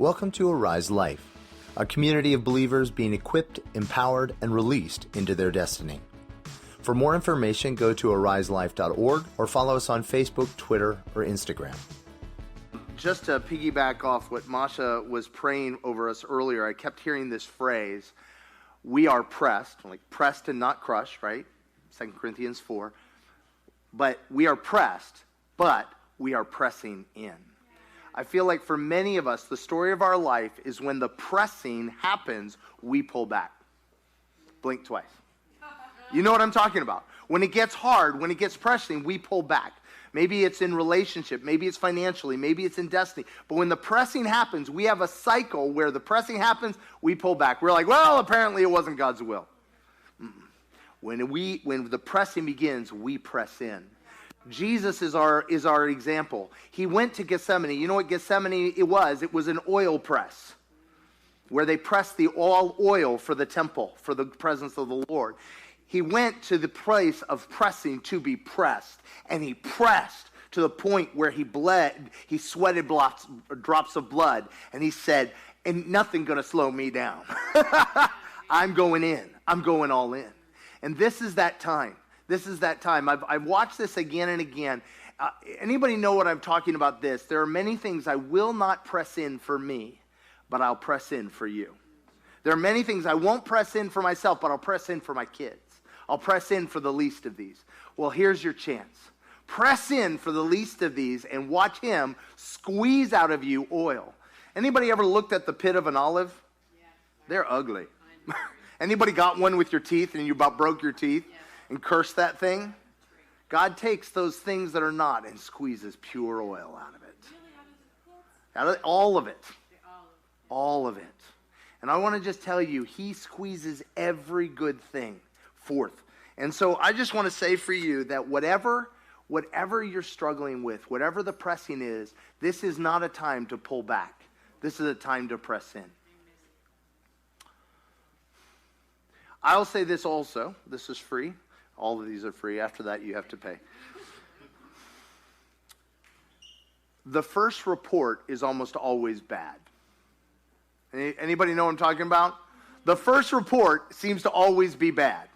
Welcome to Arise Life, a community of believers being equipped, empowered, and released into their destiny. For more information, go to ariselife.org or follow us on Facebook, Twitter, or Instagram. Just to piggyback off what Masha was praying over us earlier, I kept hearing this phrase, we are pressed, like pressed and not crushed, right? 2 Corinthians 4. But we are pressed, but we are pressing in. I feel like for many of us, the story of our life is when the pressing happens, we pull back. Blink twice. You know what I'm talking about. When it gets hard, when it gets pressing, we pull back. Maybe it's in relationship, maybe it's financially, maybe it's in destiny. But when the pressing happens, we have a cycle where the pressing happens, we pull back. We're like, well, apparently it wasn't God's will. When the pressing begins, we press in. Jesus is our example. He went to Gethsemane. You know what Gethsemane it was? It was an oil press where they pressed the oil for the temple, for the presence of the Lord. He went to the place of pressing to be pressed, and he pressed to the point where he bled. He sweated drops of blood, and he said, "And nothing going to slow me down. I'm going in. I'm going all in." And this is that time. This is that time. I've watched this again and again. Anybody know what I'm talking about this? There are many things I will not press in for me, but I'll press in for you. There are many things I won't press in for myself, but I'll press in for my kids. I'll press in for the least of these. Well, here's your chance. Press in for the least of these and watch him squeeze out of you oil. Anybody ever looked at the pit of an olive? Yeah. They're ugly. Anybody got one with your teeth and you about broke your teeth? Yeah. And curse that thing? God takes those things that are not and squeezes pure oil out of it. All of it. All of it. And I want to just tell you, he squeezes every good thing forth. And so I just want to say for you that whatever you're struggling with, whatever the pressing is, this is not a time to pull back. This is a time to press in. I'll say this also. This is free. All of these are free. After that, you have to pay. The first report is almost always bad. Anybody know what I'm talking about? The first report seems to always be bad.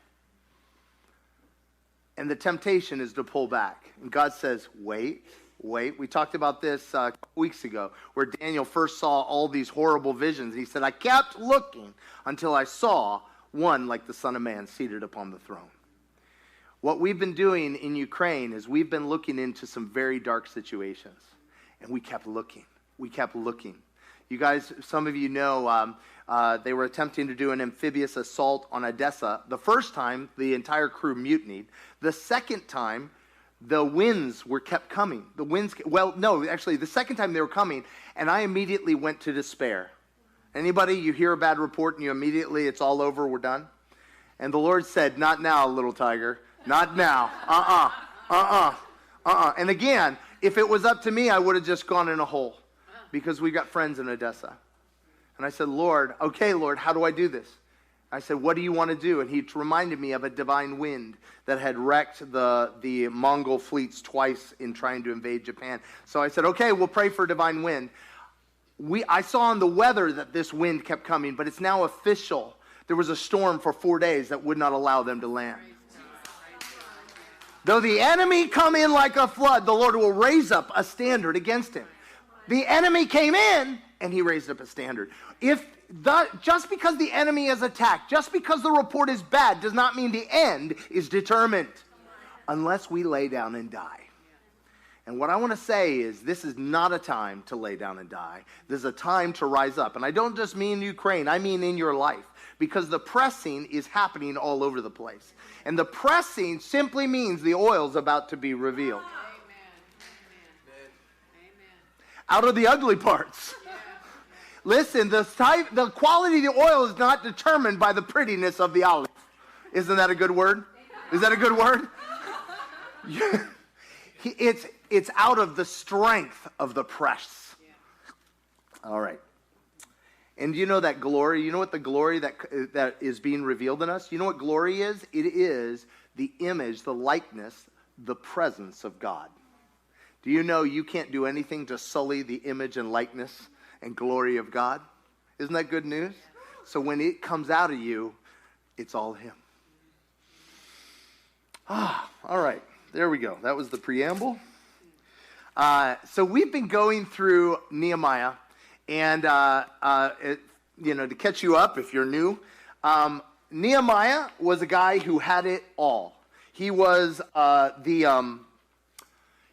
And the temptation is to pull back. And God says, wait. We talked about this a couple weeks ago, where Daniel first saw all these horrible visions. He said, I kept looking until I saw one like the Son of Man seated upon the throne. What we've been doing in Ukraine is we've been looking into some very dark situations. And we kept looking. You guys, some of you know, they were attempting to do an amphibious assault on Odessa. The first time, the entire crew mutinied. The second time, the winds were kept coming. The second time they were coming, and I immediately went to despair. Anybody, you hear a bad report and you immediately, it's all over, we're done? And the Lord said, not now, little tiger. Not now. And again, if it was up to me, I would have just gone in a hole because we got friends in Odessa. And I said, Lord, how do I do this? I said, what do you want to do? And he reminded me of a divine wind that had wrecked the Mongol fleets twice in trying to invade Japan. So I said, okay, we'll pray for divine wind. I saw on the weather that this wind kept coming, but it's now official. There was a storm for 4 days that would not allow them to land. Though the enemy come in like a flood, the Lord will raise up a standard against him. The enemy came in, and he raised up a standard. Just because the enemy is attacked, just because the report is bad, does not mean the end is determined. Unless we lay down and die. And what I want to say is this is not a time to lay down and die. This is a time to rise up. And I don't just mean Ukraine, I mean in your life. Because the pressing is happening all over the place. And the pressing simply means the oil's about to be revealed. Amen. Out of the ugly parts. Yeah. Listen, the quality of the oil is not determined by the prettiness of the olive. Isn't that a good word? Is that a good word? It's out of the strength of the press. Yeah. All right. And you know that glory? You know what the glory that is being revealed in us? You know what glory is? It is the image, the likeness, the presence of God. Do you know you can't do anything to sully the image and likeness and glory of God. Isn't that good news? So when it comes out of you, it's all him. All right. There we go. That was the preamble. So we've been going through Nehemiah, and to catch you up if you're new, Nehemiah was a guy who had it all. He was the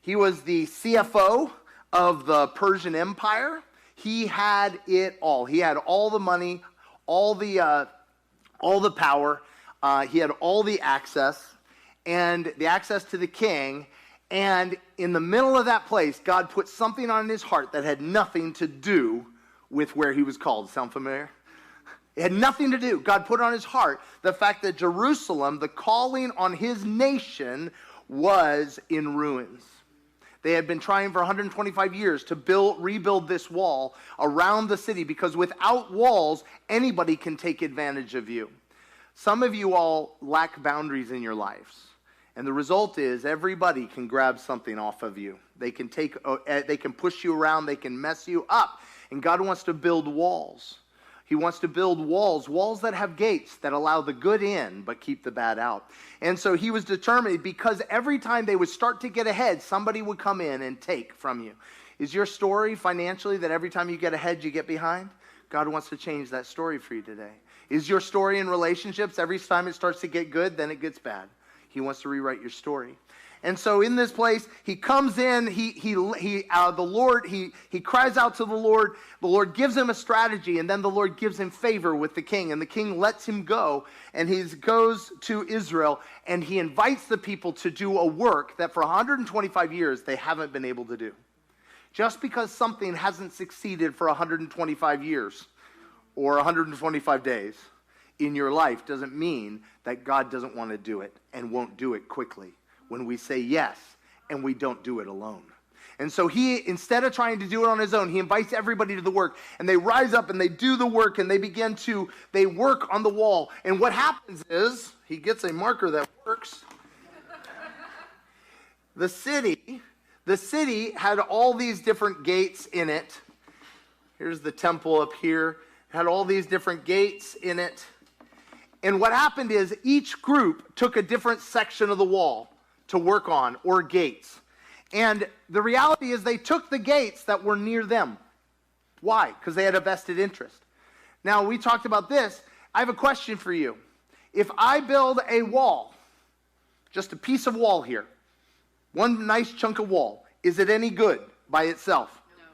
CFO of the Persian Empire. He had it all. He had all the money, all the power. He had all the access, and the access to the king. And in the middle of that place, God put something on his heart that had nothing to do with where he was called. Sound familiar? It had nothing to do. God put on his heart the fact that Jerusalem, the calling on his nation, was in ruins. They had been trying for 125 years to rebuild this wall around the city, because without walls, anybody can take advantage of you. Some of you all lack boundaries in your lives. And the result is everybody can grab something off of you. They can push you around, they can mess you up. And God wants to build walls. He wants to build walls that have gates that allow the good in but keep the bad out. And so he was determined, because every time they would start to get ahead, somebody would come in and take from you. Is your story financially that every time you get ahead, you get behind? God wants to change that story for you today. Is your story in relationships, every time it starts to get good, then it gets bad? He wants to rewrite your story. And so in this place, he comes in, the Lord cries out to the Lord gives him a strategy, and then the Lord gives him favor with the king, and the king lets him go, and he goes to Israel, and he invites the people to do a work that for 125 years they haven't been able to do. Just because something hasn't succeeded for 125 years or 125 days in your life doesn't mean that God doesn't want to do it and won't do it quickly when we say yes and we don't do it alone. And so he, instead of trying to do it on his own, he invites everybody to the work, and they rise up and they do the work, and they work on the wall. And what happens is, he gets a marker that works. The city had all these different gates in it. Here's the temple up here. It had all these different gates in it. And what happened is each group took a different section of the wall to work on, or gates. And the reality is they took the gates that were near them. Why? Because they had a vested interest. Now, we talked about this. I have a question for you. If I build a wall, just a piece of wall here, one nice chunk of wall, is it any good by itself? No.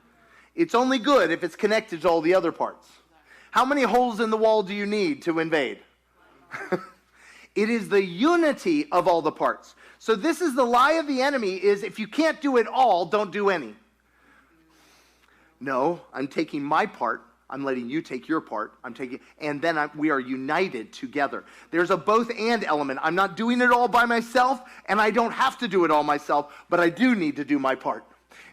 It's only good if it's connected to all the other parts. No. How many holes in the wall do you need to invade? It is the unity of all the parts. So this is the lie of the enemy, is if you can't do it all, don't do any. No, I'm taking my part. I'm letting you take your part. And then we are united together. There's a both and element. I'm not doing it all by myself, and I don't have to do it all myself, but I do need to do my part.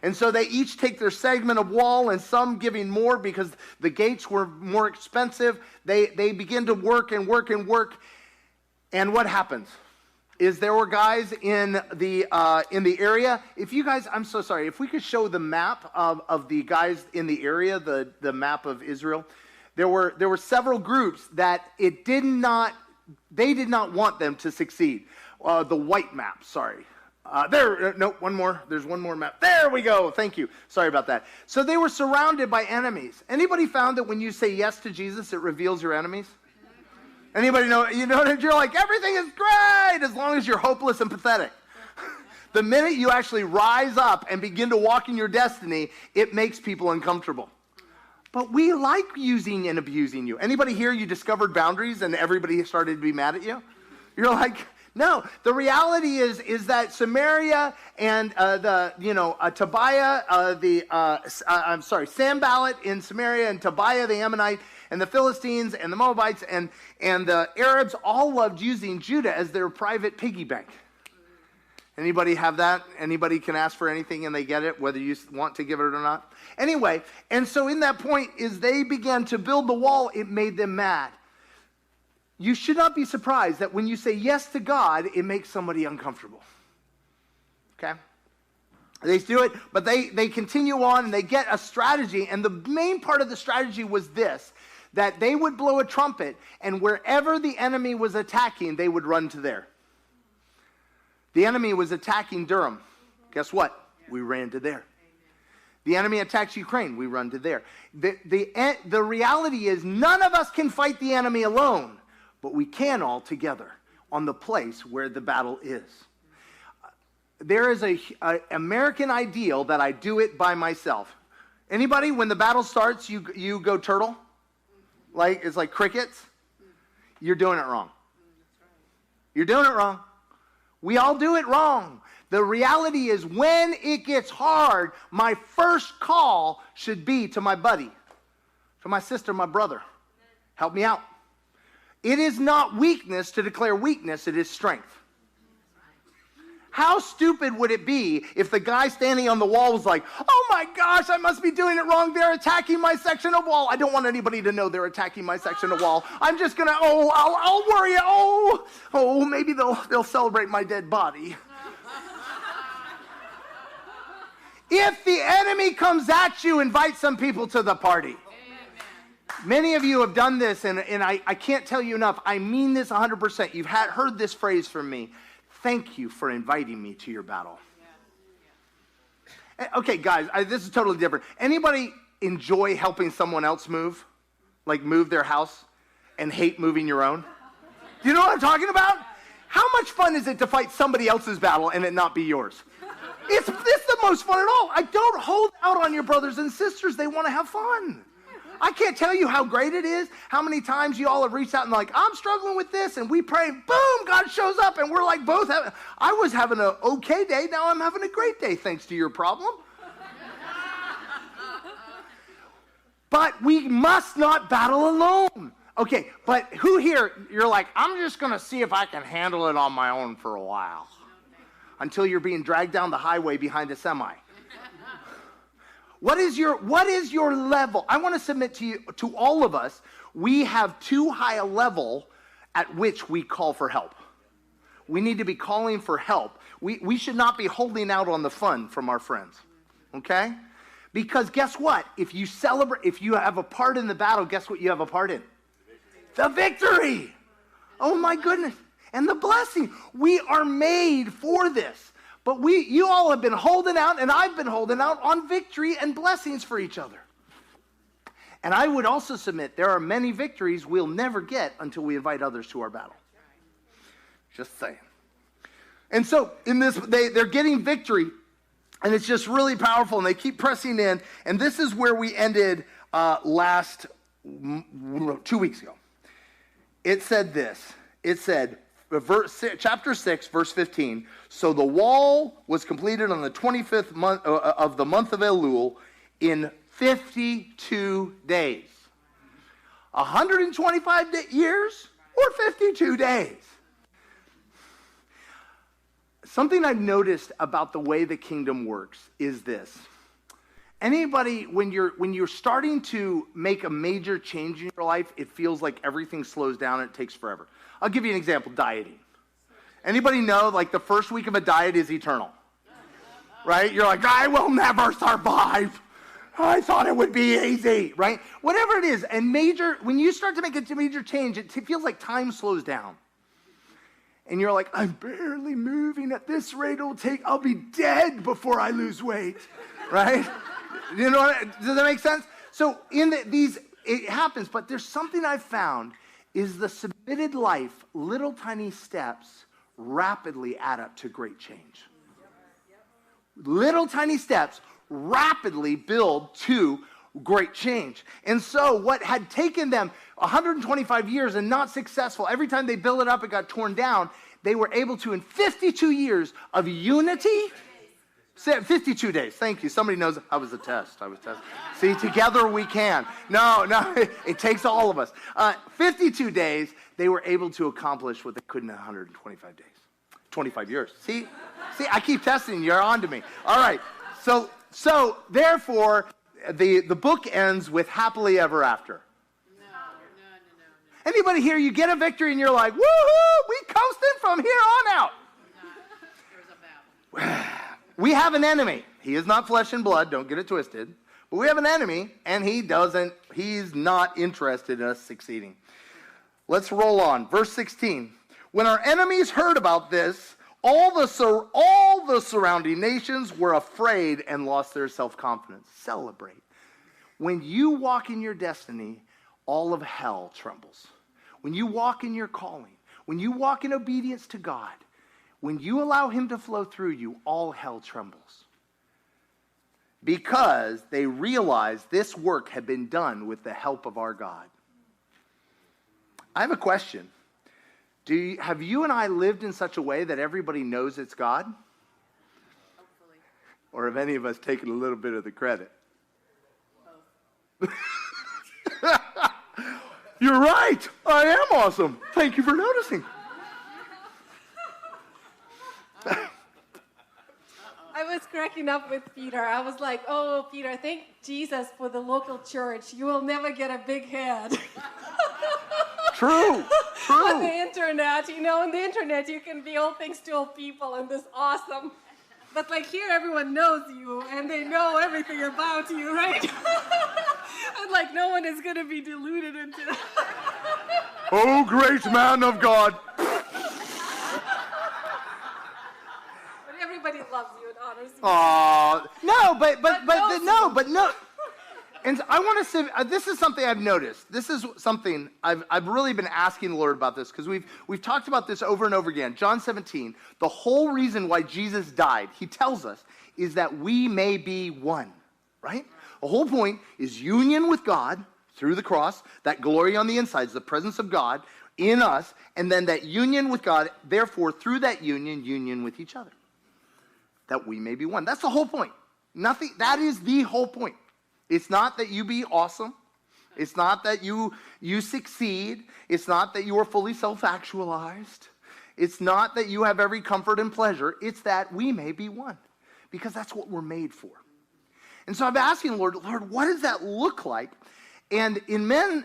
And so they each take their segment of wall, and some giving more because the gates were more expensive. They begin to work and work and work. And what happens is there were guys in the area. If you guys, I'm so sorry, if we could show the map of the guys in the area, the map of Israel, there were several groups that they did not want them to succeed. The white map, sorry. One more. There's one more map. There we go. Thank you. Sorry about that. So they were surrounded by enemies. Anybody found that when you say yes to Jesus, it reveals your enemies? Anybody know? You know that you're like, everything is great as long as you're hopeless and pathetic. The minute you actually rise up and begin to walk in your destiny, it makes people uncomfortable. But we like using and abusing you. Anybody here, you discovered boundaries and everybody started to be mad at you? You're like, no. The reality is that Samaria and Sanballat in Samaria, and Tobiah the Ammonite, and the Philistines and the Moabites and the Arabs all loved using Judah as their private piggy bank. Anybody have that? Anybody can ask for anything and they get it, whether you want to give it or not? Anyway, and so in that point, is they began to build the wall, it made them mad. You should not be surprised that when you say yes to God, it makes somebody uncomfortable. Okay? They do it, but they continue on and they get a strategy. And the main part of the strategy was this, that they would blow a trumpet, and wherever the enemy was attacking, they would run to there. The enemy was attacking Durham. Guess what? We ran to there. The enemy attacks Ukraine. We run to there. The reality is none of us can fight the enemy alone, but we can all together on the place where the battle is. There is a American ideal that I do it by myself. Anybody, when the battle starts, you go turtle? Like, it's like crickets? You're doing it wrong. You're doing it wrong. We all do it wrong. The reality is when it gets hard, my first call should be to my buddy, to my sister, my brother. Help me out. It is not weakness to declare weakness, it is strength. How stupid would it be if the guy standing on the wall was like, oh my gosh, I must be doing it wrong. They're attacking my section of wall. I don't want anybody to know they're attacking my section of wall. I'm just going to, I'll worry. Maybe they'll celebrate my dead body. If the enemy comes at you, invite some people to the party. Many of you have done this, and I can't tell you enough. I mean this 100%. You've heard this phrase from me. Thank you for inviting me to your battle. Okay, guys, this is totally different. Anybody enjoy helping someone else move? Like move their house and hate moving your own? Do you know what I'm talking about? How much fun is it to fight somebody else's battle and it not be yours? It's the most fun at all. I don't hold out on your brothers and sisters. They want to have fun. I can't tell you how great it is, how many times you all have reached out and like, I'm struggling with this, and we pray, boom, God shows up, and we're like both having, I was having an okay day, now I'm having a great day thanks to your problem. But we must not battle alone. Okay, but who here, you're like, I'm just going to see if I can handle it on my own for a while. Until you're being dragged down the highway behind a semi. What is your level? I want to submit to you, to all of us, we have too high a level at which we call for help. We need to be calling for help. We should not be holding out on the fun from our friends. Okay? Because guess what? If you have a part in the battle, guess what you have a part in? The victory. Oh my goodness. And the blessing. We are made for this. But you all have been holding out, and I've been holding out on victory and blessings for each other. And I would also submit there are many victories we'll never get until we invite others to our battle. Just saying. And so in this, they're getting victory, and it's just really powerful, and they keep pressing in. And this is where we ended 2 weeks ago. It said this. It said, chapter 6, verse 15, so the wall was completed on the 25th month of the month of Elul in 52 days. 125 years or 52 days? Something I've noticed about the way the kingdom works is this. Anybody, when you're starting to make a major change in your life, it feels like everything slows down and it takes forever. I'll give you an example, dieting. Anybody know, like, the first week of a diet is eternal? Right? You're like, I will never survive. I thought it would be easy, right? Whatever it is, and when you start to make a major change, it feels like time slows down. And you're like, I'm barely moving at this rate. I'll be dead before I lose weight, right? You know does that make sense? So it happens, but there's something I've found is the submitted life, little tiny steps rapidly add up to great change. Little tiny steps rapidly build to great change. And so what had taken them 125 years and not successful, every time they built it up, it got torn down, they were able to, in 52 years of unity, 52 days. Thank you. Somebody knows I was a test. See, together we can. No, it takes all of us. 52 days, they were able to accomplish what they couldn't in 125 days. 25 years. See, I keep testing. You're on to me. All right. So therefore, the book ends with happily ever after. No. Anybody here, you get a victory and you're like, woohoo, we coasting from here on out. We have an enemy. He is not flesh and blood. Don't get it twisted. But we have an enemy, and he's not interested in us succeeding. Let's roll on. Verse 16. When our enemies heard about this, all the surrounding nations were afraid and lost their self-confidence. Celebrate. When you walk in your destiny, all of hell trembles. When you walk in your calling, when you walk in obedience to God, when you allow him to flow through you, all hell trembles. Because they realized this work had been done with the help of our God. I have a question. Have you and I lived in such a way that everybody knows it's God? Hopefully. Or have any of us taken a little bit of the credit? Both. You're right. I am awesome. Thank you for noticing. I was cracking up with Peter. I was like, oh, Peter, thank Jesus for the local church. You will never get a big head. True. On the internet, on the internet you can be all things to all people and this awesome. But like here everyone knows you and they know everything about you, right? And like no one is going to be deluded into that. Oh, great man of God. Everybody loves you and honors you. No. And I want to say, this is something I've noticed. This is something I've really been asking the Lord about this because we've talked about this over and over again. John 17, the whole reason why Jesus died, he tells us, is that we may be one, right? The whole point is union with God through the cross, that glory on the inside is the presence of God in us, and then that union with God, therefore, through that union with each other. That we may be one. That's the whole point. That is the whole point. It's not that you be awesome. It's not that you succeed. It's not that you are fully self-actualized. It's not that you have every comfort and pleasure. It's that we may be one. Because that's what we're made for. And so I'm asking the Lord, what does that look like? And in Men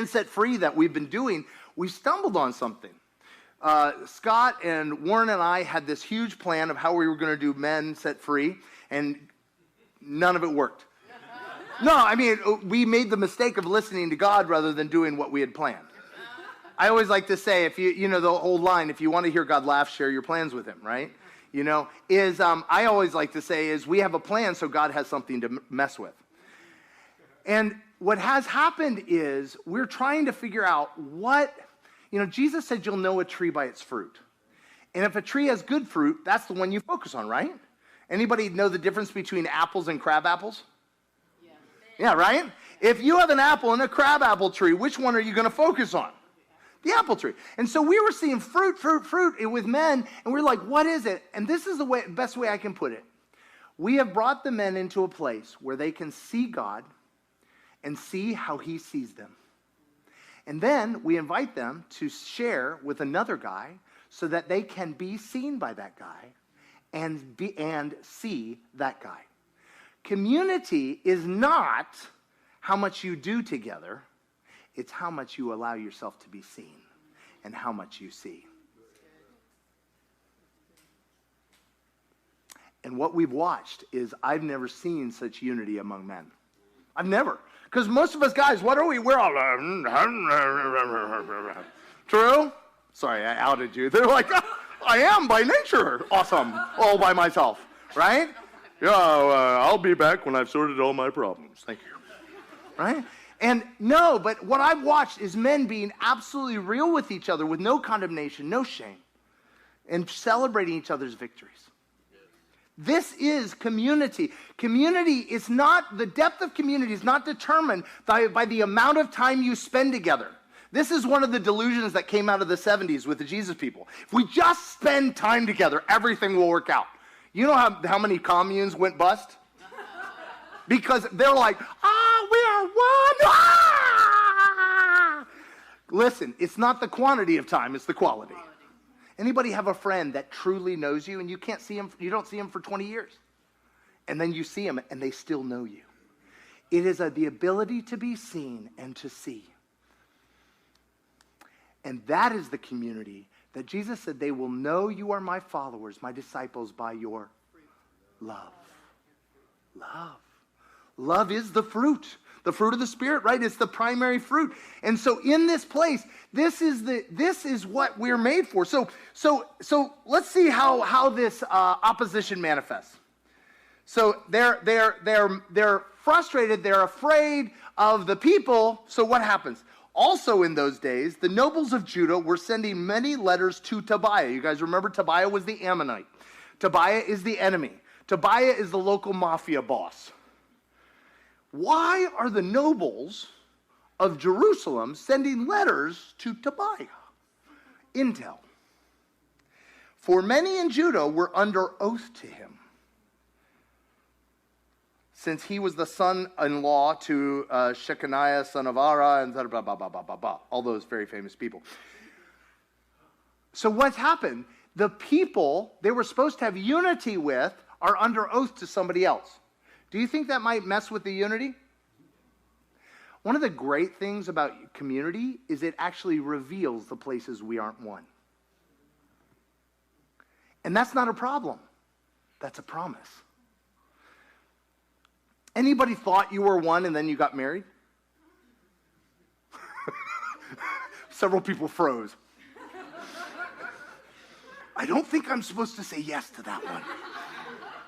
Set Free that we've been doing, we stumbled on something. Scott and Warren and I had this huge plan of how we were going to do Men Set Free, and none of it worked. No, I mean, we made the mistake of listening to God rather than doing what we had planned. I always like to say, if you know the old line, if you want to hear God laugh, share your plans with him, right? I always like to say is we have a plan so God has something to mess with. And what has happened is we're trying to figure out Jesus said you'll know a tree by its fruit. And if a tree has good fruit, that's the one you focus on, right? Anybody know the difference between apples and crab apples? Yeah, right? If you have an apple and a crab apple tree, which one are you going to focus on? The apple tree. And so we were seeing fruit with men, and we're like, what is it? And this is the best way I can put it. We have brought the men into a place where they can see God and see how he sees them. And then we invite them to share with another guy so that they can be seen by that guy and see that guy. Community is not how much you do together. It's how much you allow yourself to be seen and how much you see. And what we've watched is I've never seen such unity among men. I've never. Because most of us guys, what are we? We're all... True? Sorry, I outed you. They're like, I am by nature awesome, all by myself, right? Yeah, I'll be back when I've sorted all my problems. Thank you. Right? And no, but what I've watched is men being absolutely real with each other with no condemnation, no shame, and celebrating each other's victories. This is community. Community is not, the depth of community is not determined by the amount of time you spend together. This is one of the delusions that came out of the 70s with the Jesus people. If we just spend time together, everything will work out. You know how many communes went bust? Because they're like, we are one. Listen, it's not the quantity of time, it's the quality. Anybody have a friend that truly knows you and you can't see him, you don't see him for 20 years? And then you see him and they still know you. It is the ability to be seen and to see. And that is the community that Jesus said, they will know you are my followers, my disciples, by your love. Love. Love is the fruit of the Spirit, right? It's the primary fruit. And so in this place, this is what we're made for. So let's see how this opposition manifests. So they're frustrated, they're afraid of the people. So what happens? Also in those days, the nobles of Judah were sending many letters to Tobiah. You guys remember Tobiah was the Ammonite. Tobiah is the enemy. Tobiah is the local mafia boss. Why are the nobles of Jerusalem sending letters to Tobiah? Intel. For many in Judah were under oath to him, since he was the son-in-law to Shechaniah, son of Ara, and blah, blah, blah, blah, blah, blah, blah, all those very famous people. So what's happened? The people they were supposed to have unity with are under oath to somebody else. Do you think that might mess with the unity? One of the great things about community is it actually reveals the places we aren't one. And that's not a problem. That's a promise. Anybody thought you were one and then you got married? Several people froze. I don't think I'm supposed to say yes to that one.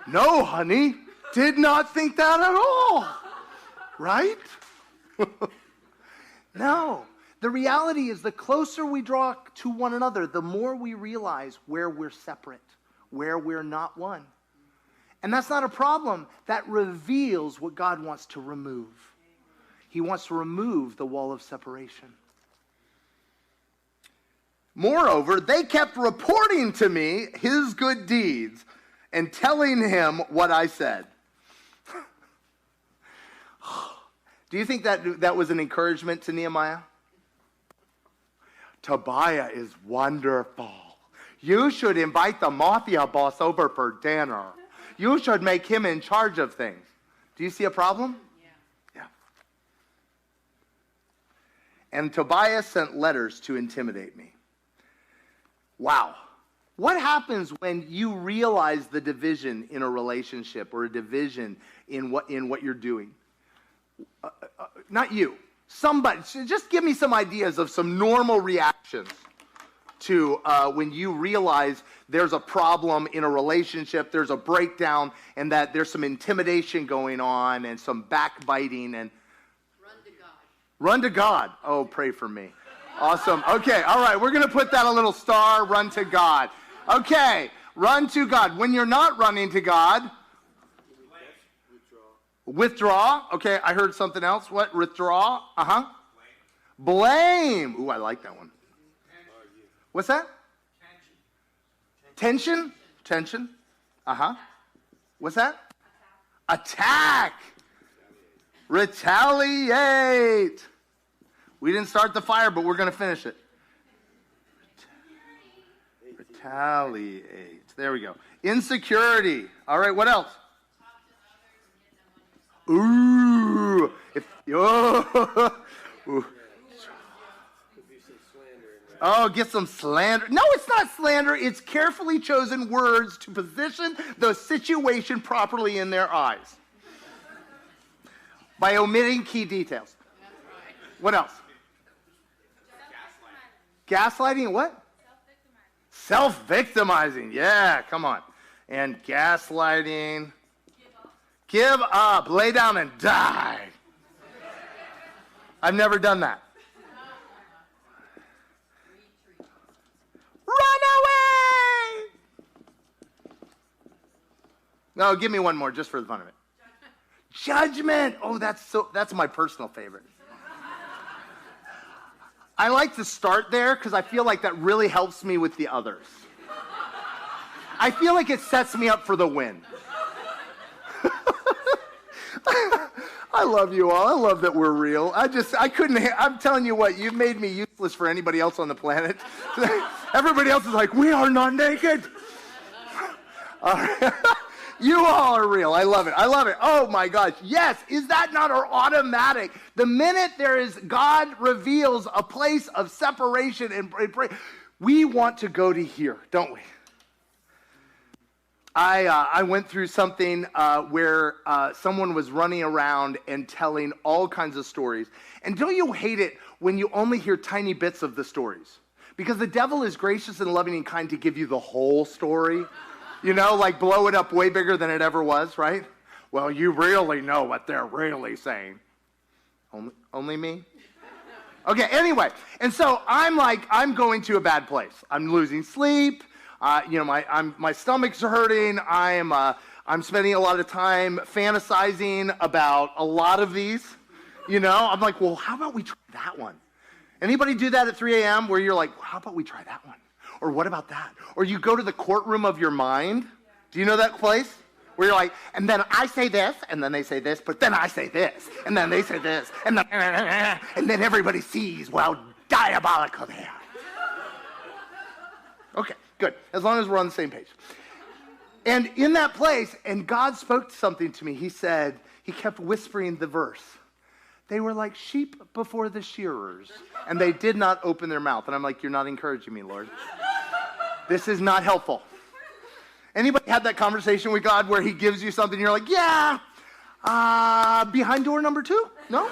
No, honey, did not think that at all. Right? No. The reality is the closer we draw to one another, the more we realize where we're separate, where we're not one. And that's not a problem. That reveals what God wants to remove. He wants to remove the wall of separation. Moreover, they kept reporting to me his good deeds and telling him what I said. Do you think that was an encouragement to Nehemiah? Tobiah is wonderful. You should invite the mafia boss over for dinner. You should make him in charge of things. Do you see a problem? Yeah. And Tobiah sent letters to intimidate me. Wow. What happens when you realize the division in a relationship or a division in what you're doing? Not you. Somebody. Just give me some ideas of some normal reactions to when you realize there's a problem in a relationship, there's a breakdown, and that there's some intimidation going on and some backbiting. And run to God. Run to God. Oh, pray for me. Awesome. Okay, all right, we're going to put that a little star, run to God. Okay, run to God. When you're not running to God, withdraw. Okay, I heard something else. What? Withdraw. Blame. Ooh, I like that one. What's that? Tension. Tension. What's that? Attack. Retaliate. We didn't start the fire, but we're going to finish it. Retaliate. There we go. Insecurity. All right, what else? Ooh. Oh, get some slander. No, it's not slander. It's carefully chosen words to position the situation properly in their eyes. By omitting key details. What else? Gaslighting, what? Self-victimizing. Yeah, come on. And gaslighting. Give up. Lay down and die. I've never done that. Run away! No, give me one more just for the fun of it. Judgment. Oh, that's my personal favorite. I like to start there because I feel like that really helps me with the others. I feel like it sets me up for the win. I love you all. I love that we're real. I'm telling you what, you've made me useless for anybody else on the planet. Everybody else is like, we are not naked. All right. You all are real. I love it. I love it. Oh my gosh. Yes. Is that not our automatic? The minute God reveals a place of separation and We want to go to here, don't we? I went through something where someone was running around and telling all kinds of stories. And don't you hate it when you only hear tiny bits of the stories? Because the devil is gracious and loving and kind to give you the whole story. You know, like blow it up way bigger than it ever was, right? Well, you really know what they're really saying. Only me? Okay, anyway. And so I'm going to a bad place. I'm losing sleep. My stomach's hurting. I'm spending a lot of time fantasizing about a lot of these. You know, I'm like, well, how about we try that one? Anybody do that at 3 a.m. where you're like, well, how about we try that one? Or what about that? Or you go to the courtroom of your mind. Do you know that place? Where you're like, and then I say this, and then they say this, but then I say this, and then they say this, and then everybody sees how diabolical they are. Okay, good. As long as we're on the same page. And in that place, and God spoke something to me. He said, he kept whispering the verse. They were like sheep before the shearers, and they did not open their mouth. And I'm like, you're not encouraging me, Lord. This is not helpful. Anybody had that conversation with God where he gives you something, you're like, yeah, behind door number 2? No?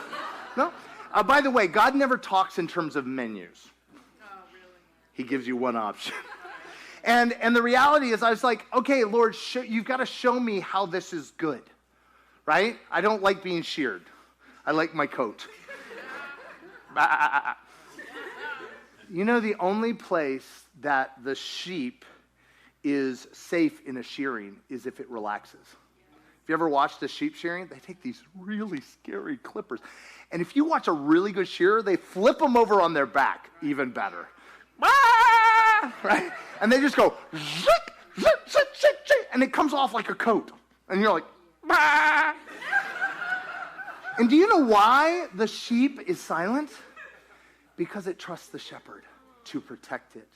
By the way, God never talks in terms of menus. He gives you one option. And the reality is, I was like, okay, Lord, you've got to show me how this is good, right? I don't like being sheared. I like my coat. You know, the only place that the sheep is safe in a shearing is if it relaxes. If you ever watched the sheep shearing, they take these really scary clippers. And if you watch a really good shearer, they flip them over on their back, even better. Right? And they just go, zip, zip, zip, zip, zip, and it comes off like a coat. And you're like, bah. And do you know why the sheep is silent? Because it trusts the shepherd to protect it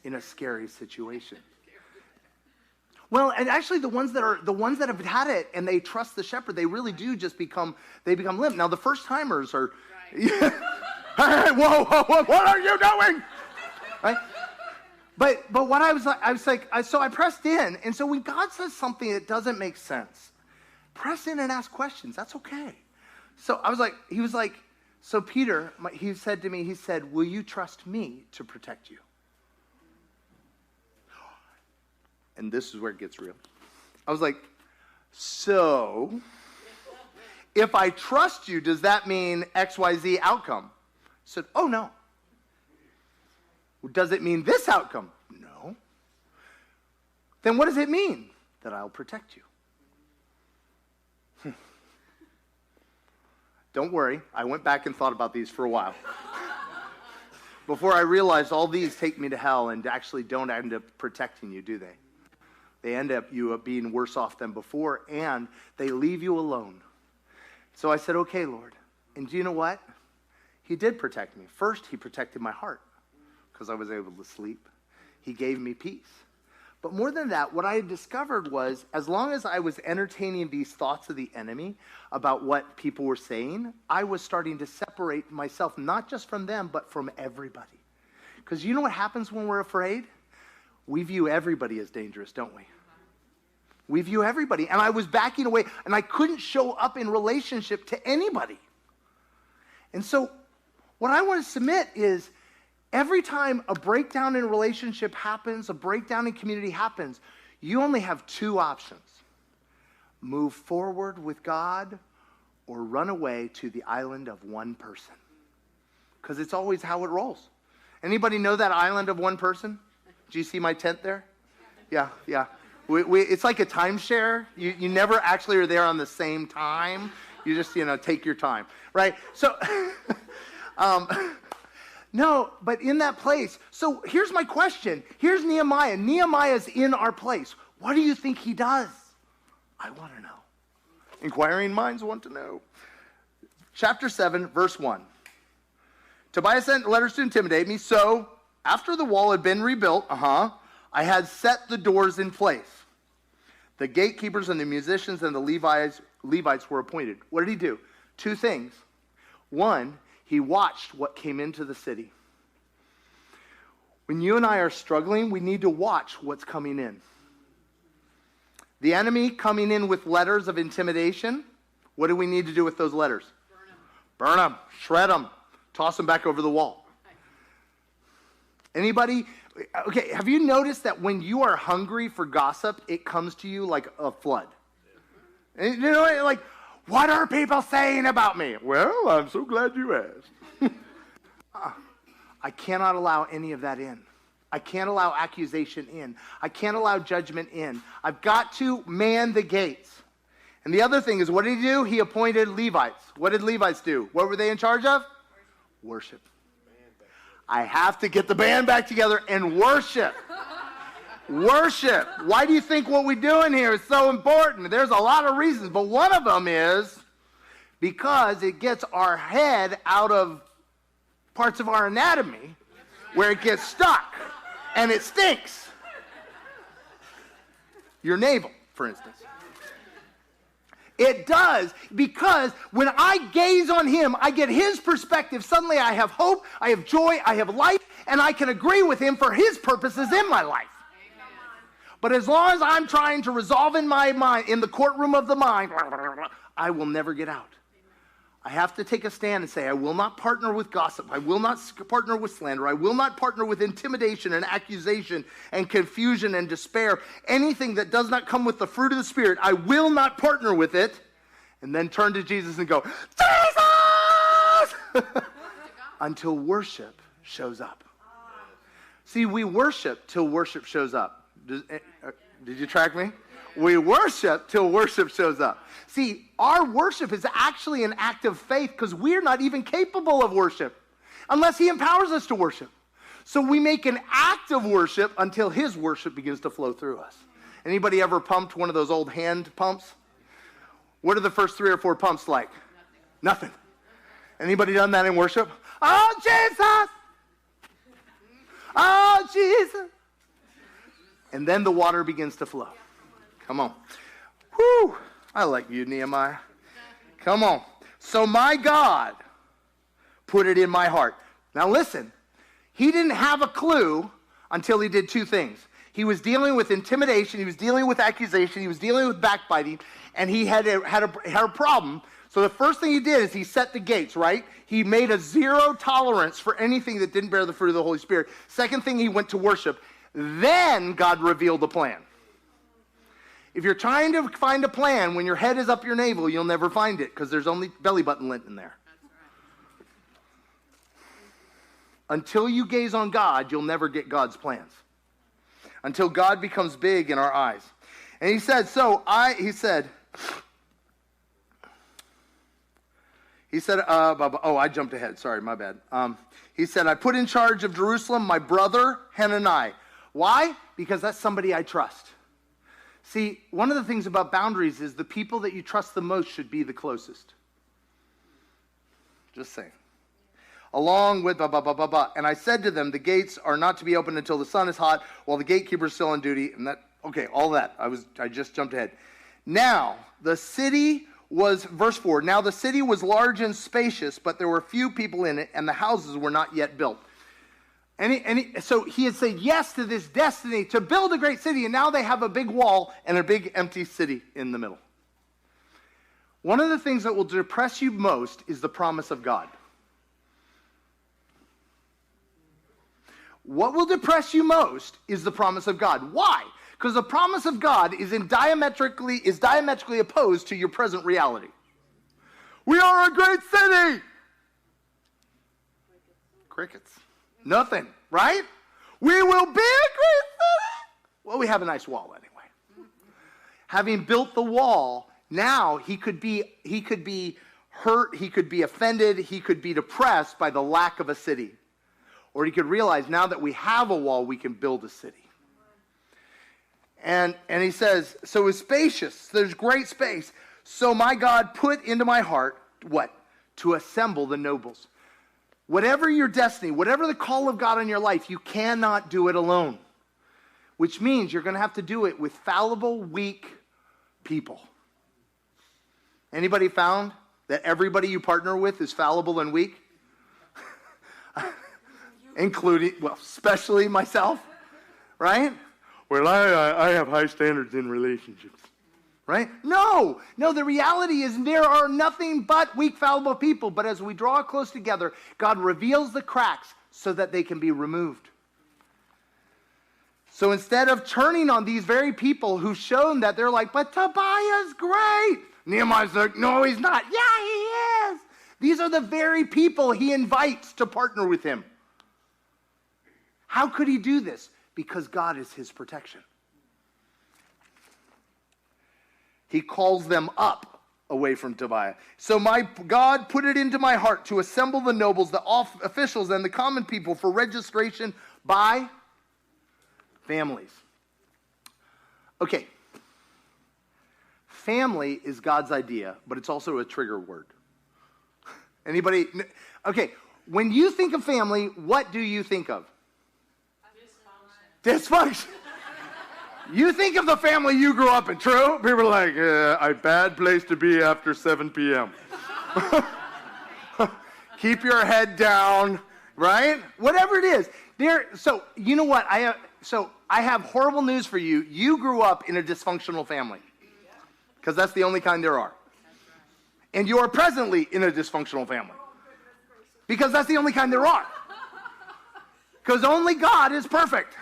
in a scary situation. Well, and actually the ones that have had it and they trust the shepherd, they really do just become limp. Now the first timers are, hey, whoa, what are you doing? Right? But what I was like, so I pressed in, and so when God says something that doesn't make sense, press in and ask questions. That's okay. So he was like, so Peter, he said to me, will you trust me to protect you? And this is where it gets real. I was like, so if I trust you, does that mean XYZ outcome? I said, oh, no. Does it mean this outcome? No. Then what does it mean? That I'll protect you. Don't worry. I went back and thought about these for a while. Before I realized all these take me to hell and actually don't end up protecting you, do they? They end up being worse off than before, and they leave you alone. So I said, okay, Lord. And do you know what? He did protect me. First, he protected my heart because I was able to sleep. He gave me peace. But more than that, what I had discovered was as long as I was entertaining these thoughts of the enemy about what people were saying, I was starting to separate myself, not just from them, but from everybody. Because you know what happens when we're afraid? We view everybody as dangerous, don't we? We view everybody. And I was backing away, and I couldn't show up in relationship to anybody. And so what I want to submit is every time a breakdown in a relationship happens, a breakdown in community happens, you only have 2 options. Move forward with God or run away to the island of one person. Because it's always how it rolls. Anybody know that island of one person? Do you see my tent there? Yeah. It's like a timeshare. You never actually are there on the same time. You just, take your time, right? So, no, but in that place. So here's my question. Here's Nehemiah. Nehemiah's in our place. What do you think he does? I want to know. Inquiring minds want to know. Chapter 7, verse 1. Tobiah sent letters to intimidate me, so after the wall had been rebuilt, I had set the doors in place. The gatekeepers and the musicians and the Levites were appointed. What did he do? 2 things. 1, he watched what came into the city. When you and I are struggling, we need to watch what's coming in. The enemy coming in with letters of intimidation, what do we need to do with those letters? Burn them, shred them, toss them back over the wall. Anybody? Okay, have you noticed that when you are hungry for gossip, it comes to you like a flood? And you know, like, what are people saying about me? Well, I'm so glad you asked. I cannot allow any of that in. I can't allow accusation in. I can't allow judgment in. I've got to man the gates. And the other thing is, what did he do? He appointed Levites. What did Levites do? What were they in charge of? Worship. I have to get the band back together and worship. Worship. Why do you think what we're doing here is so important? There's a lot of reasons, but one of them is because it gets our head out of parts of our anatomy where it gets stuck and it stinks. Your navel, for instance. It does, because when I gaze on him, I get his perspective. Suddenly I have hope, I have joy, I have life, and I can agree with him for his purposes in my life. But as long as I'm trying to resolve in my mind, in the courtroom of the mind, I will never get out. I have to take a stand and say, I will not partner with gossip. I will not partner with slander. I will not partner with intimidation and accusation and confusion and despair. Anything that does not come with the fruit of the Spirit, I will not partner with it. And then turn to Jesus and go, Jesus! Until worship shows up. See, we worship till worship shows up. Did you track me? We worship till worship shows up. See, our worship is actually an act of faith because we're not even capable of worship unless he empowers us to worship. So we make an act of worship until his worship begins to flow through us. Anybody ever pumped one of those old hand pumps? What are the first 3 or 4 pumps like? Nothing. Anybody done that in worship? Oh, Jesus! Oh, Jesus! And then the water begins to flow. Come on. Whew. I like you, Nehemiah. Come on. So my God put it in my heart. Now listen, he didn't have a clue until he did 2 things. He was dealing with intimidation, he was dealing with accusation, he was dealing with backbiting, and he had a problem. So the first thing he did is he set the gates, right? He made a 0 tolerance for anything that didn't bear the fruit of the Holy Spirit. Second thing, he went to worship. Then God revealed the plan. If you're trying to find a plan when your head is up your navel, you'll never find it because there's only belly button lint in there. Until you gaze on God, you'll never get God's plans. Until God becomes big in our eyes. And he said, I jumped ahead. Sorry, my bad. He said, I put in charge of Jerusalem my brother Hanani. Why? Because that's somebody I trust. See, one of the things about boundaries is the people that you trust the most should be the closest. Just saying. Along with And I said to them, the gates are not to be opened until the sun is hot, while the gatekeeper is still on duty. And all that. I just jumped ahead. Now, the city was, verse 4, now the city was large and spacious, but there were few people in it, and the houses were not yet built. So he had said yes to this destiny to build a great city, and now they have a big wall and a big empty city in the middle. One of the things that will depress you most is the promise of God. What will depress you most is the promise of God. Why? Because the promise of God is diametrically opposed to your present reality. We are a great city. Crickets. Nothing, right? We will be a great city. Well, we have a nice wall anyway. Having built the wall, now he could be hurt, he could be offended, he could be depressed by the lack of a city. Or he could realize now that we have a wall, we can build a city. And he says, so it's spacious, there's great space. So my God put into my heart, what? To assemble the nobles. Whatever your destiny, whatever the call of God on your life, you cannot do it alone. Which means you're going to have to do it with fallible, weak people. Anybody found that everybody you partner with is fallible and weak? including, well, especially myself, right? Well, I have high standards in relationships, right? No, the reality is there are nothing but weak, fallible people. But as we draw close together, God reveals the cracks so that they can be removed. So instead of turning on these very people who've shown that they're like, but Tobiah's great. Nehemiah's like, no, he's not. Yeah, he is. These are the very people he invites to partner with him. How could he do this? Because God is his protection. He calls them up away from Tobiah. So my God put it into my heart to assemble the nobles, the officials, and the common people for registration by families. Okay. Family is God's idea, but it's also a trigger word. Anybody? Okay. When you think of family, what do you think of? Dysfunction. You think of the family you grew up in, true? People are like, a bad place to be after 7 p.m. Keep your head down, right? Whatever it is. So, you know what? I have horrible news for you. You grew up in a dysfunctional family. Because that's the only kind there are. And you are presently in a dysfunctional family. Because that's the only kind there are. Because only God is perfect.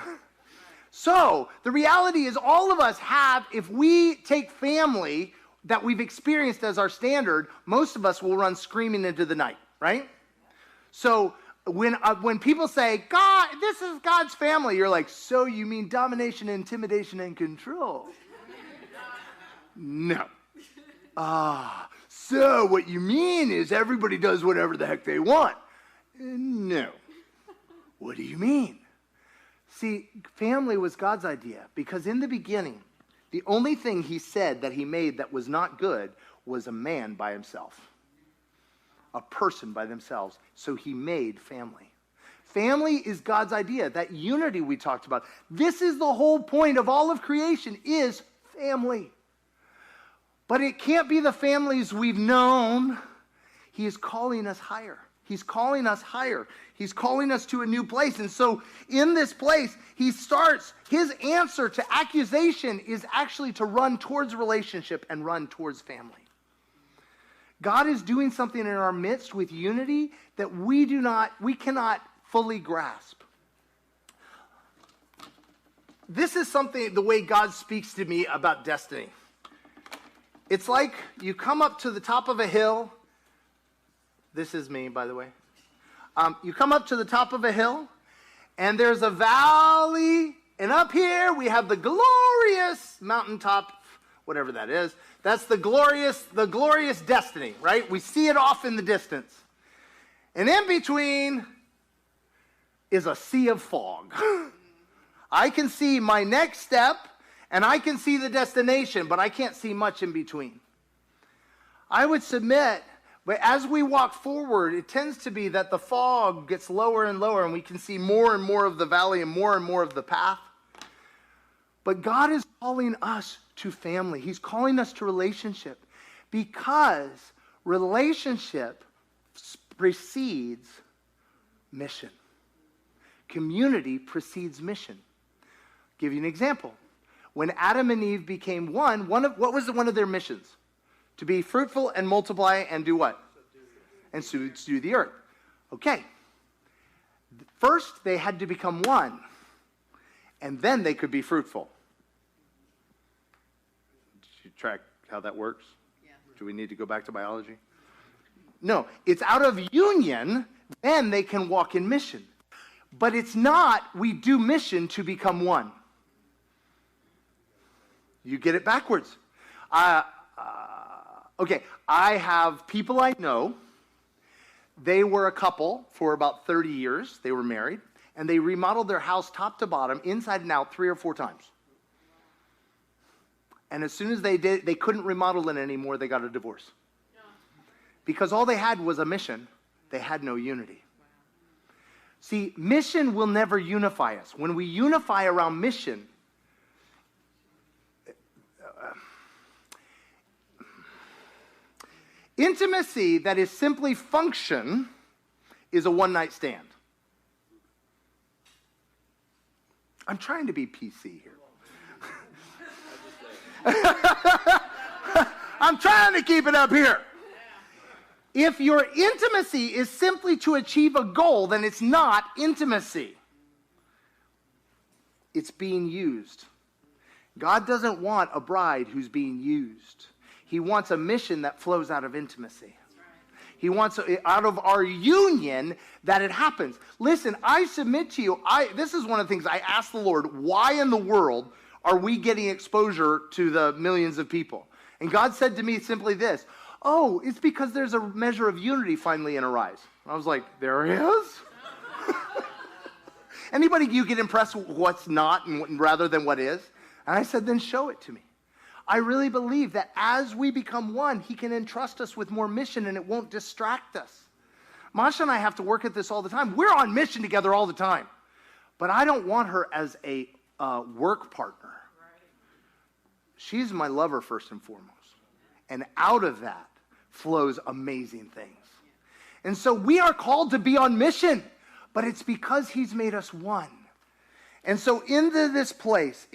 So, the reality is all of us have, if we take family that we've experienced as our standard, most of us will run screaming into the night, right? So, when people say, God, this is God's family, you're like, so you mean domination, intimidation, and control? No. So what you mean is everybody does whatever the heck they want. No. What do you mean? See, family was God's idea because in the beginning, the only thing he said that he made that was not good was a man by himself, a person by themselves. So he made family. Family is God's idea, that unity we talked about. This is the whole point of all of creation is family. But it can't be the families we've known. He is calling us higher. He's calling us higher. He's calling us to a new place. And so in this place, his answer to accusation is actually to run towards relationship and run towards family. God is doing something in our midst with unity that we cannot fully grasp. This is the way God speaks to me about destiny. It's like you come up to the top of a hill. This is me, by the way. You come up to the top of a hill, and there's a valley, and up here we have the glorious mountaintop, whatever that is. That's the glorious destiny, right? We see it off in the distance. And in between is a sea of fog. I can see my next step, and I can see the destination, but I can't see much in between. I would submit, but as we walk forward, it tends to be that the fog gets lower and lower, and we can see more and more of the valley and more of the path. But God is calling us to family. He's calling us to relationship because relationship precedes mission. Community precedes mission. I'll give you an example. When Adam and Eve became one what was one of their missions? To be fruitful and multiply and do what? And subdue the earth. Okay. First, they had to become one. And then they could be fruitful. Did you track how that works? Yeah. Do we need to go back to biology? No. It's out of union, then they can walk in mission. But it's not, we do mission to become one. You get it backwards. Okay, I have people I know. They were a couple for about 30 years. They were married. And they remodeled their house top to bottom, inside and out, 3 or 4 times. And as soon as they did, they couldn't remodel it anymore. They got a divorce. Yeah. Because all they had was a mission. They had no unity. Wow. See, mission will never unify us. When we unify around mission, intimacy that is simply function is a one-night stand. I'm trying to be PC here. I'm trying to keep it up here. If your intimacy is simply to achieve a goal, then it's not intimacy. It's being used. God doesn't want a bride who's being used. He wants a mission that flows out of intimacy. He wants out of our union that it happens. Listen, I submit to you, this is one of the things I asked the Lord, why in the world are we getting exposure to the millions of people? And God said to me simply this, oh, it's because there's a measure of unity finally in Arise. And I was like, there is? Anybody, you get impressed with what's not and rather than what is? And I said, then show it to me. I really believe that as we become one, he can entrust us with more mission and it won't distract us. Masha and I have to work at this all the time. We're on mission together all the time. But I don't want her as a work partner. She's my lover first and foremost. And out of that flows amazing things. And so we are called to be on mission, but it's because he's made us one. And so into this place,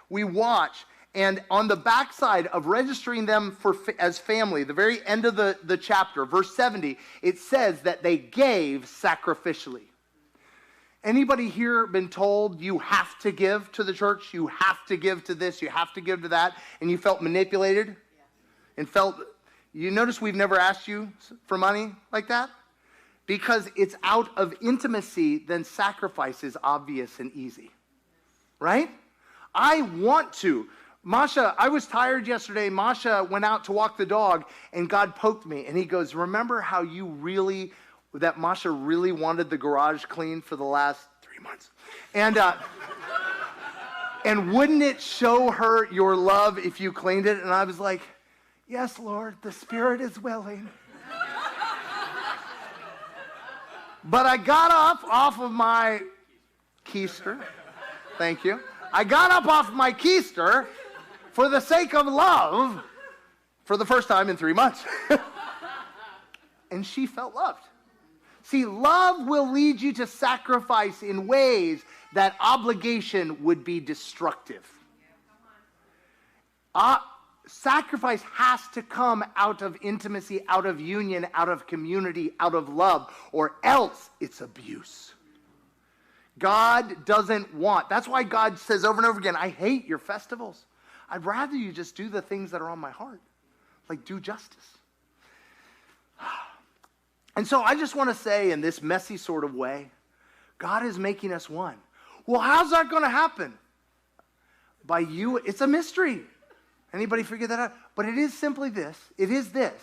we watch, and on the backside of registering them as family, the very end of the chapter, verse 70, it says that they gave sacrificially. Anybody here been told you have to give to the church, you have to give to this, you have to give to that, and you felt manipulated? And you notice we've never asked you for money like that? Because it's out of intimacy, then sacrifice is obvious and easy. Right? I want to. Masha, I was tired yesterday. Masha went out to walk the dog, and God poked me. And he goes, remember how that Masha really wanted the garage cleaned for the last 3 months? And wouldn't it show her your love if you cleaned it? And I was like, yes, Lord, the Spirit is willing. But I got up off of my keister. Thank you. I got up off my keister for the sake of love for the first time in 3 months. And she felt loved. See, love will lead you to sacrifice in ways that obligation would be destructive. Sacrifice has to come out of intimacy, out of union, out of community, out of love, or else it's abuse. God doesn't want. That's why God says over and over again, I hate your festivals. I'd rather you just do the things that are on my heart, like do justice. And so I just want to say in this messy sort of way, God is making us one. Well, how's that going to happen? By you, it's a mystery. Anybody figure that out? But it is simply this. It is this,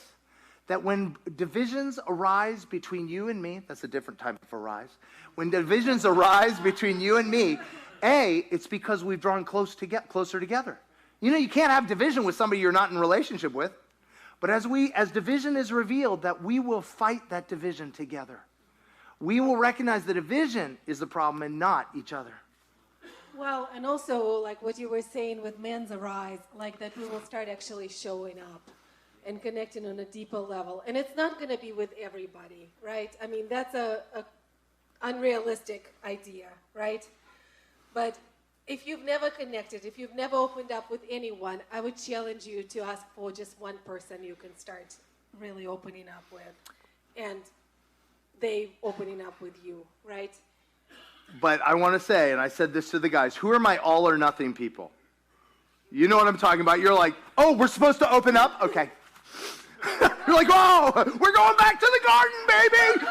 that when divisions arise between you and me, that's a different type of arise. When divisions arise between you and me, it's because we've drawn closer together. You know, you can't have division with somebody you're not in relationship with. But as division is revealed, that we will fight that division together. We will recognize the division is the problem and not each other. Well, and also, like what you were saying with Men's Arise, like that we will start actually showing up and connecting on a deeper level. And it's not going to be with everybody, right? I mean, that's a unrealistic idea, right? But if you've never connected, if you've never opened up with anyone, I would challenge you to ask for just one person you can start really opening up with. And they opening up with you, right? But I want to say, and I said this to the guys, who are my all or nothing people? You know what I'm talking about. You're like, oh, we're supposed to open up? Okay. You're like, oh, we're going back to the garden, baby.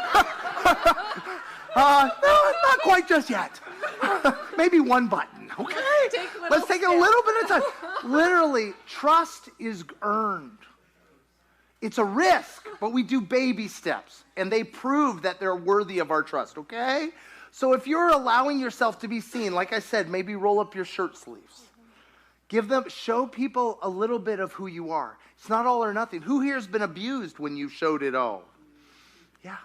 No, not quite just yet. Maybe one button, okay? Let's take a little bit of time. Literally, trust is earned. It's a risk, but we do baby steps, and they prove that they're worthy of our trust, okay? So if you're allowing yourself to be seen, like I said, maybe roll up your shirt sleeves. Show people a little bit of who you are. It's not all or nothing. Who here has been abused when you showed it all? Yeah.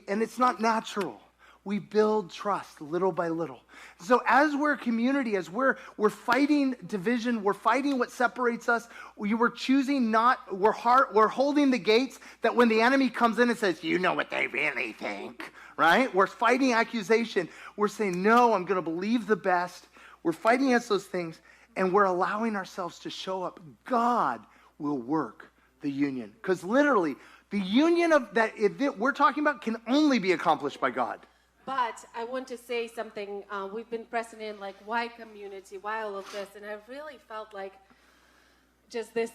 And it's not natural. We build trust little by little. So as we're a community, as we're fighting division, we're fighting what separates us, we're holding the gates that when the enemy comes in and says, you know what they really think, right? We're fighting accusation. We're saying, no, I'm going to believe the best. We're fighting against those things, and we're allowing ourselves to show up. God will work the union. Because literally, the union of that we're talking about can only be accomplished by God. But I want to say something. We've been pressing in, like, why community? Why all of this? And I really felt like just this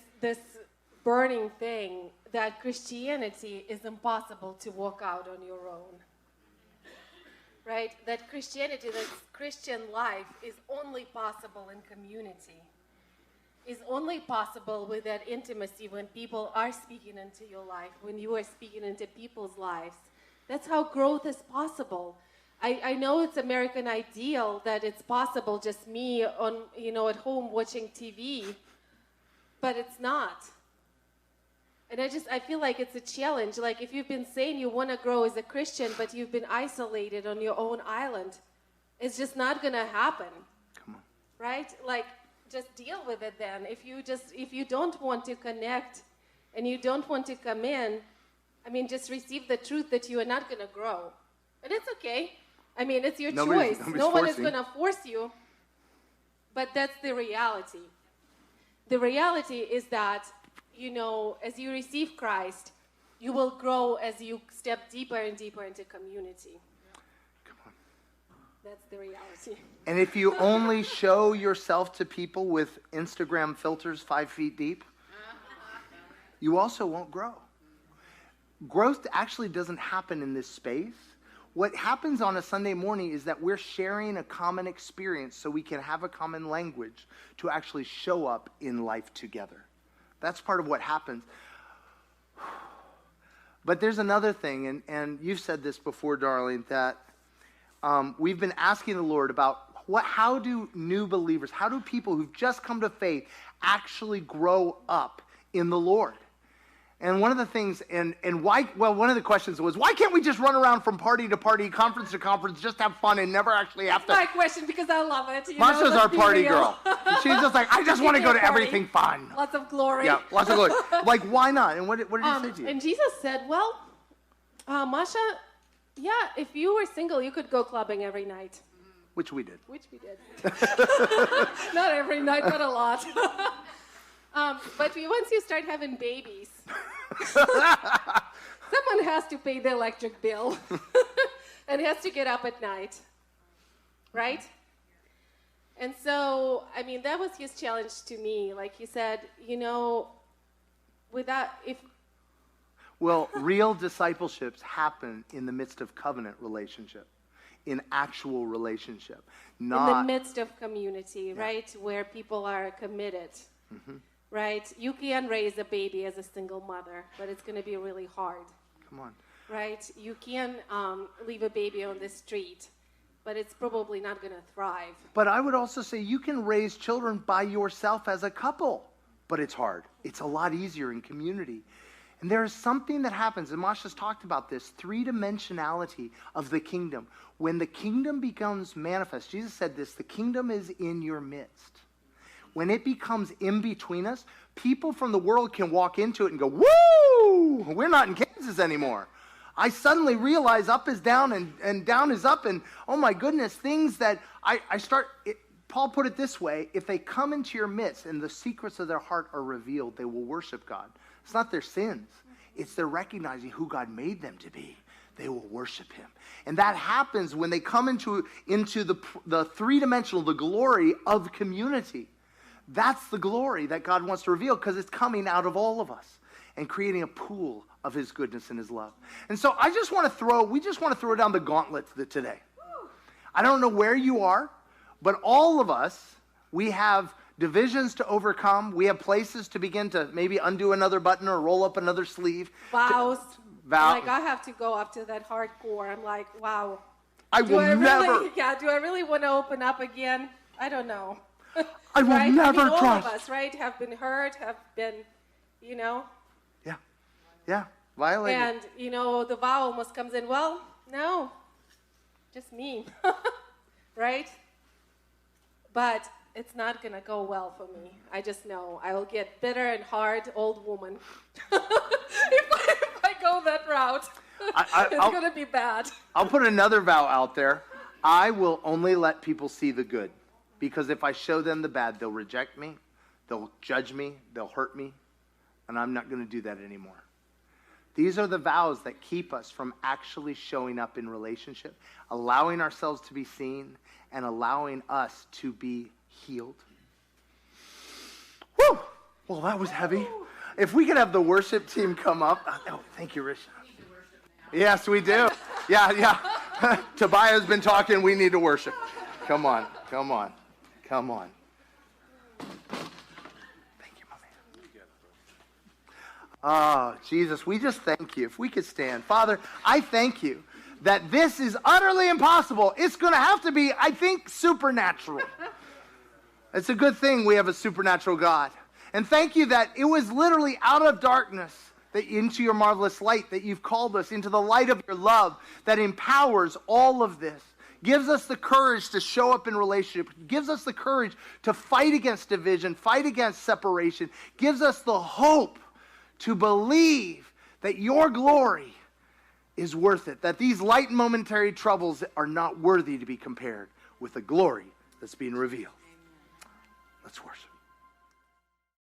burning thing that Christianity is impossible to walk out on your own. Right? That Christianity, that Christian life is only possible in community. Is only possible with that intimacy when people are speaking into your life, when you are speaking into people's lives. That's how growth is possible. I know it's American ideal that it's possible just me on, at home watching TV, but it's not. And I feel like it's a challenge. Like if you've been saying you want to grow as a Christian, but you've been isolated on your own island, it's just not going to happen. Come on. Right? Like just deal with it then. If you don't want to connect and you don't want to come in, just receive the truth that you are not going to grow. And it's okay. It's your choice. No one is going to force you. But that's the reality. The reality is that, as you receive Christ, you will grow as you step deeper and deeper into community. Come on. That's the reality. And if you only show yourself to people with Instagram filters 5 feet deep, you also won't grow. Growth actually doesn't happen in this space. What happens on a Sunday morning is that we're sharing a common experience so we can have a common language to actually show up in life together. That's part of what happens. But there's another thing, and you've said this before, darling, that we've been asking the Lord about how do new believers, how do people who've just come to faith actually grow up in the Lord? And one of the things, and why, well, one of the questions was, why can't we just run around from party to party, conference to conference, just have fun and never actually have to? That's my question because I love it. Masha's our party girl. She's just like, I just want to go to everything fun. Lots of glory. Yeah, lots of glory. Like, why not? And what did he say to you? And Jesus said, well, Masha, yeah, if you were single, you could go clubbing every night. Which we did. Not every night, but a lot. But once you start having babies, someone has to pay the electric bill and has to get up at night, right? And so, that was his challenge to me. Like he said, Well, real discipleships happen in the midst of covenant relationship, in actual relationship, not in the midst of community, right, where people are committed. Mm-hmm. Right? You can raise a baby as a single mother, but it's going to be really hard. Come on. Right? You can leave a baby on the street, but it's probably not going to thrive. But I would also say you can raise children by yourself as a couple, but it's hard. It's a lot easier in community. And there is something that happens, and Masha's talked about this, three-dimensionality of the kingdom. When the kingdom becomes manifest, Jesus said this, the kingdom is in your midst. When it becomes in between us, people from the world can walk into it and go, woo, we're not in Kansas anymore. I suddenly realize up is down and down is up, and oh my goodness, things that Paul put it this way, if they come into your midst and the secrets of their heart are revealed, they will worship God. It's not their sins. It's their recognizing who God made them to be. They will worship him. And that happens when they come into the three-dimensional, the glory of community. That's the glory that God wants to reveal because it's coming out of all of us and creating a pool of his goodness and his love. And so we just want to throw down the gauntlet today. I don't know where you are, but all of us, we have divisions to overcome. We have places to begin to maybe undo another button or roll up another sleeve. Vows. Like I have to go up to that hardcore. I'm like, wow. Do I really want to open up again? I don't know. I will never trust. All of us, right, have been hurt, have been, Yeah, violated. And, the vow almost comes in, well, no, just me, right? But it's not going to go well for me. I just know I will get bitter and hard old woman if I go that route. It's going to be bad. I'll put another vow out there. I will only let people see the good. Because if I show them the bad, they'll reject me, they'll judge me, they'll hurt me, and I'm not going to do that anymore. These are the vows that keep us from actually showing up in relationship, allowing ourselves to be seen, and allowing us to be healed. Woo! Well, that was heavy. If we could have the worship team come up. Oh, thank you, Risha. Yes, we do. Yeah. Tobiah's been talking. We need to worship. Come on. Thank you, my man. Oh, Jesus, we just thank you. If we could stand. Father, I thank you that this is utterly impossible. It's going to have to be, I think, supernatural. It's a good thing we have a supernatural God. And thank you that it was literally out of darkness that into your marvelous light that you've called us, into the light of your love that empowers all of this. Gives us the courage to show up in relationship. Gives us the courage to fight against division, fight against separation. Gives us the hope to believe that your glory is worth it. That these light and momentary troubles are not worthy to be compared with the glory that's being revealed. Let's worship.